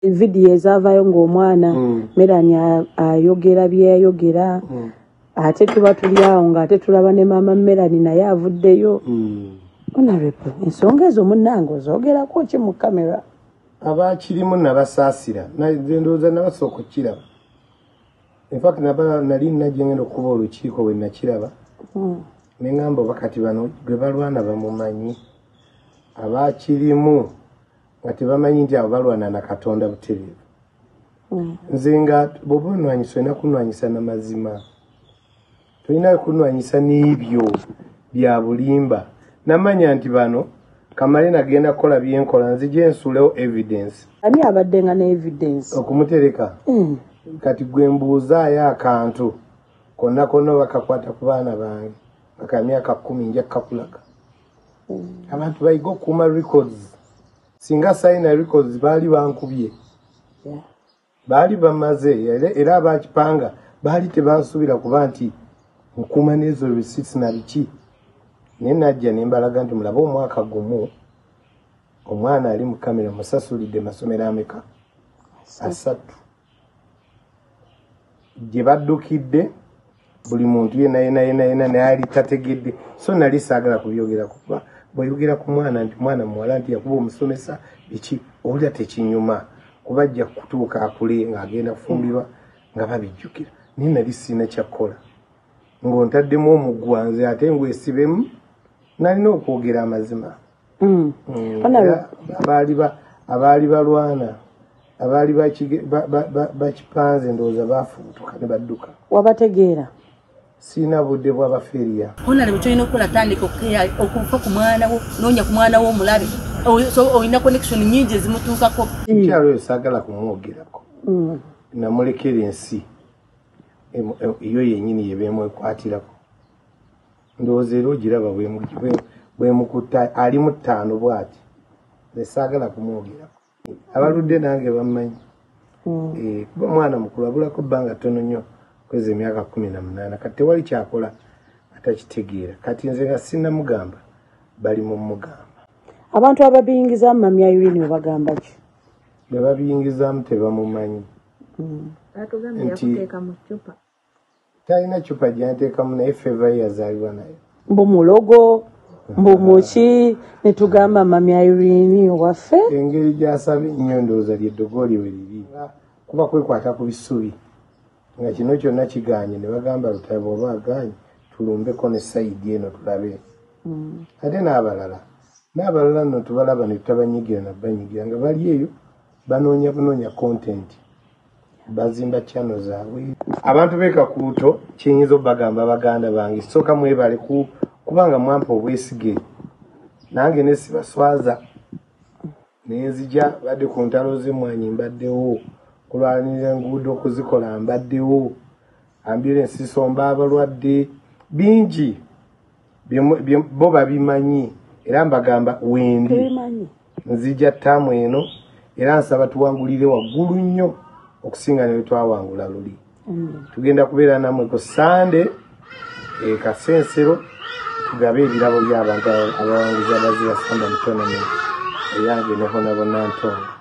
video ezavayo ng'omwana Melanie ayogera byayogera ate tuba tuli awo ng'ate tulaba ne maama Melanie naye avuddeyo. Honorable, ensonga ezo munnange ozoogerako ki mu kamera? Abakirimu nabasaasira ndowooza nabasooka okukiraba. In fact nali najje ngenda okuba olukiiko bwe nakiraba ne ngamba bakati bano gwe balwana bamumanyi. Abakirimu nga tebamanyi nti abo balwana na Katonda butereevu. Nze nga bw'oba onwanyisa olina kunwanyisa n'amazima. Tolina kunwanyisa n'ebyo bya bulimba. Namanya nti bano Kamale nagenda kukola byenkola nzije nsulewo evidence. Ani abadde nga ne evidence? Okumutereka. Kati gwe mbuuzaayo akantu konna konna bakakwata ku baana bange aka myaka 10 nja kakulaga. Abantu bayiga okuuma records. Singa sayina records baali bankubye. Baali bamaze era abakipanga baali tebansuubira kuba nti nkuuma n'ezo receipts na biki. Naye najja ne mbalaga nti mulaba omwaka gumu omwana ali mu kamera musasulidde masomero ameka 3. Gye baddukidde buli muntu yena naye tategedde. So nali saagala kubyogera kuba bw'oyogera ku mwana nti mwana muwala nti yakuba omusomesa biki olya tekinyuma kuba ajja kutuuka akule ng'agenda kufumbirwa nga babijjukira. Naye nali sirina kyakkola ng'ontaddemu omugwanze ate ngwesibemu nalina okwogera amazima. Abaali balwana abaali bakipanze ndowooza baafubutuka ne badduka. Wabategeera? Sina budde bw'abafeeriya. Honorable tulina okukola tandika okufa ku mwana wo noonya ku mwana wo omulabe olina connection nyingi ezimutuukako. Mukyalo oyo saagala kumwogerako. Namulekera ensi iyo yennyini ye beemwekwatirako. Ndowooza era ogiraba bwemukutta ali mu 5 bw'ati saagala kumwogerako. Abaludde nange bammanyi. Kuba mwana mukulu abulako bbanga ttono nnyo kweza emyaka 18 kati tewali kyakola atakitegeera. Kati nze nga sinnamugamba bali mu mugamba. Abantu ababiyingizaamu Mami Irene bagamba ki? Be babiyingizaamu tebamumanyi. Atugambye yakuteeka mu ccupa. Talina ccupa gyanteekamu naye feva yazaalibwa nayo. Mbu mulogo mbu muki ne tugamba Mami Irene waffe. Engeri gy'asabye nnyo ndowooza ly'eddogooli we liri. Kuba kwekwata ku bisubi. Nga kino kyonna kiganye ne bagamba Lutaaya bw'oba aganye tulumbeko ne sayidi eno tulabe. Ate n'abalala nno tubalaba ne tutabanyigira na banyigira nga bali eyo banoonya content. Bazimba channel zaabwe. Abantu b'e Kakuuto kiyinza obbagamba baganda bange sooka mwebale kubanga mwampa obwesige. Nange ne sibaswaza nenzija badde ku ntalo z'emmwanyi mbaddewo kulwanira enguudo okuzikola mbaddewo ambulance somba abalwadde bingi bo babimanyi era mbagamba wendi nzija ttaamu eno era nsaba tuwangulire waggulu nnyo okusinga ne twawangula luli. Tugenda kubeera namwe ku Sande Kasensero tugabe ebirabo by'abantu abawanguzi abazira Samba mu tournament eyange ne Honorable Nantonga.